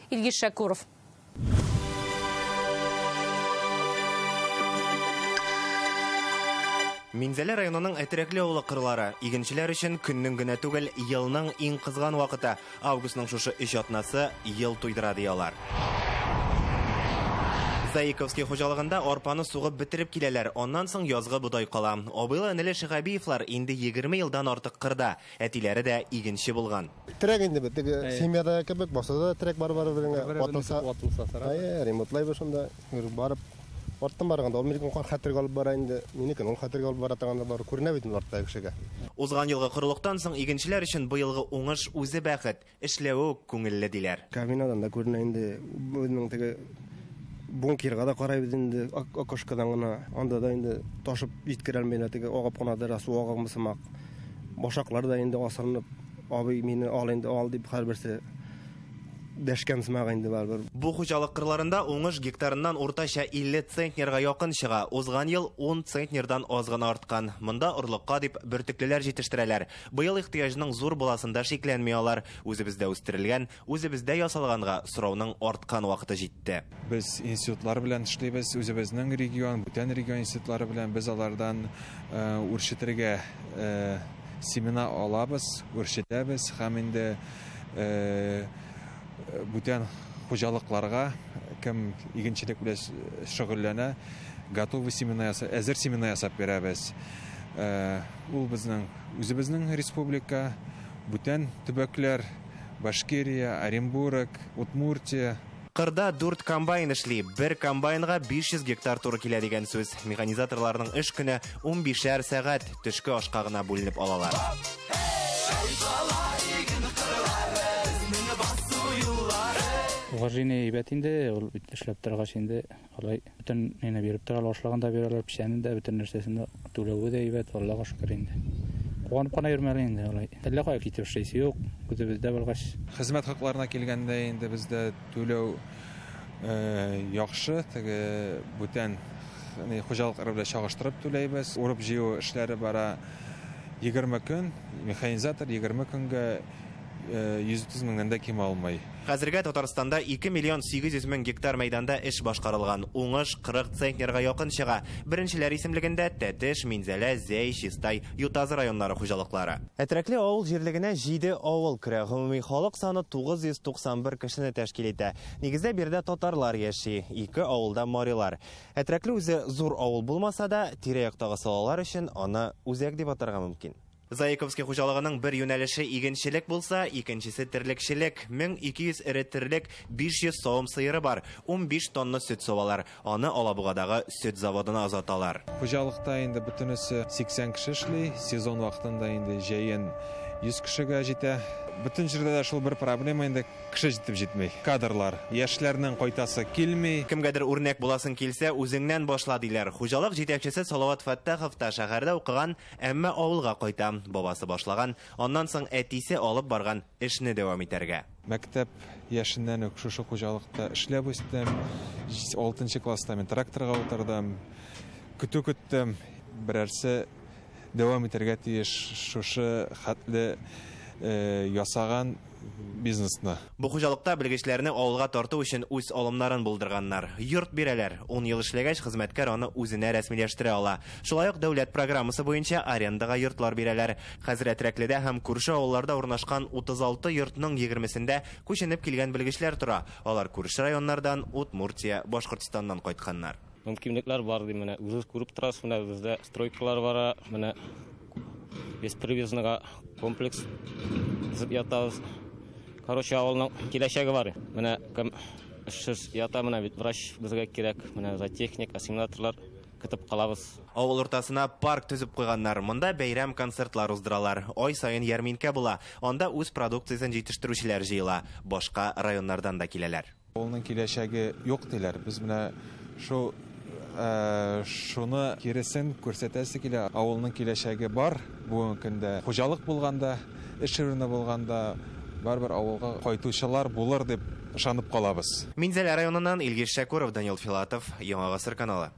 Илгиз Шакуров. Минзәле районының әтірәклі ауылы қырлары игенчеләр өчен көннең генә түгел, елның иң кызган вакыты. Августның шушы 3 атнасы ел туйдыра диялар. Заиковский хуҗалыгында арпаны сугып бетереп киләләр, аннан соң язгы будай кала. Абыйлы энеле Шигабиевлар инде 20 елдан артык кырда, әтиләре дә игенче булган. Трек инде бит, семьяда кебек баса да трек бар-бар белән атылса, ремонтлай башында барып Аттан барганда, Американ хәтергә алып бара инде, минекен хәтергә алып бара торганда бар, күренә бит артта кешегә. Узган елгы кырлыктан соң игенчеләр өчен быелгы уңыш үзе бәхет, эшләве күңелле диләр. Кабинадан да күренә инде, безнең теге бункерга да карайбыз инде, окошкадан гына, анда да инде ташып җиткерә алмыйлар, теге агып кына да су агымсымак. Башаклар да инде асырынып, абый мине ал инде ал дип һәрберсе дәшкән сымак инде бар. Бу хуҗалык кырларында уңыш гектарыннан уртача 50 центнерга якын чыга. Узган ел 10 центнердан аз гына арткан. Монда орлыкка дип бөртеклеләр җитештерәләр. Быел ихтыяҗның зур буласында шикләнми алар. Үзебездә үстерелгән, үзебездә ясалганга сорауның арткан вакыты җитте. Без институтлар белән эшлибез, үзебезнең регион, бүтән регион институтлары белән без алардан үрчетергә семинар алабыз, үрчетәбез һәм инде бүтән хуҗалыкларга кем игенчелек белән шөгыльләнә, готовый семинар, әзер семинар ясап бирәбез. Ул безнең үзебезнең республика, бүтән төбәкләр, Башкирия, Оренбург, Удмуртия. Кырда 4 комбайн эшли, бер комбайнга 500 гектар туры килә дигән сүз. Механизаторларның эш көне 15 сәгать төшке ашка гына бүленеп алалар. Уважение ибәтинде, ул эшләп торгач инде, алай бүтән нене биреп торалар, ашлаганда бирәләр, печәнен дә, бүтән нәрсәсен түләүе дә ибәт, Аллага шөкер инде. Куанып кына йөрмәле инде алай. Әллә кая китеп эшләйсе юк, үзебездә баргач. Хезмәт хакларына килгәндә инде бездә түләү яхшы, теге бүтән хуҗалыклар белән чагыштырып түләйбез. Урып җыю эшләре бара 20 көн, механизатор 20 көнгә 130 меңнән дә ким алмый. Хәзергә Татарстанда 2 миллион 800 мең гектар мәйданда эш башкарылган. Уңыш 40 центнерга якын чыга. Беренчеләр исемлегендә Тәтеш, Минзәлә, Зәй, Чистай, Ютазы районнары хуҗалыклары. Әтрәкле авыл җирлегенә 7 авыл керә. Гомуми халык саны 991 кешене тәшкил итә. Нигездә биредә татарлар яши, 2 авылда марилар. Әтрәкле үзе зур авыл булмаса да, тирә-яктагы салалар өчен аны үзәк дип атарга мөмкин. Заиковский хуҗалыгының бер юнәлеше игенчелек булса, икенчесе терлекчелек. 1200 эре терлек, 500 савым сыеры бар, 15 тонна сөт савалар. Аны Алабугадагы сөт заводына озаталар. Хуҗалыкта инде бөтенесе 80 кеше эшли, сезон вакытында инде җәен 100 кешегә җитә. Бүтән җирдә дә шул бер проблема инде, кеше җитеп җитмәй. Кадрлар, яшьләрнең кайтасы килми. Кемгәдер үрнәк буласың килсә, үзеңнән башла диләр. Хуҗалык җитәкчесе Салават Фәттахов та шәһәрдә укыган, әмма авылга кайта. Бабасы башлаган, аннан соң әтисе алып барган эшне дәвам итәргә. Мәктәп яшеннән үк шушы хуҗалыкта эшләп үстем. 6нчы класста мен тракторга утырдым. Көтү-көттем. Берәрсе дәвам итәргә тиеш шушы хәтле ясаган бизнесны. Бу хуҗалыкта белгечләрне авылга тарту өчен үз алымнарын булдырганнар. Йорт бирәләр. 10 ел эшләгәч хезмәткәр аны үзенә рәсмиләштерә ала. Шулай ук дәүләт программасы буенча арендага йортлар бирәләр. Хәзер Әтрәкледә һәм күрше авылларда урнашкан 36 йортның 20сендә күченеп килгән белгечләр тора. Алар күрше районнардан, Удмуртия, Башкортстаннан кайтканнар. Мөмкинлекләр бар ди, менә үзегез күреп торасыз, менә бездә стройкалар бара, менә беспривязныйга комплекс ятабыз. Короче, авылның киләчәге бар. Менә кем эшсез ята, менә бит врач безгә кирәк, менә зоотехник, ассимиляторлар көтеп калабыз. Авыл уртасына парк төзеп куйганнар. Монда бәйрәм концертлар уздыралар. Ай сайын ярминкә була. Анда үз продукциясын җитештерүчеләр җыела. Башка районнардан да киләләр. Авылның киләчәге юк диләр. Без менә шуны киресен күрсәтәсе килә. Авылның киләчәге бар. Бүгенге көндә хуҗалык булганда, эш урыны булганда барбер авылга кайтучылар булыр дип ышанып калабыз. Минзәлә районыннан Илгиз Шакуров, Данил Филатов, Яңа Гасыр каналы.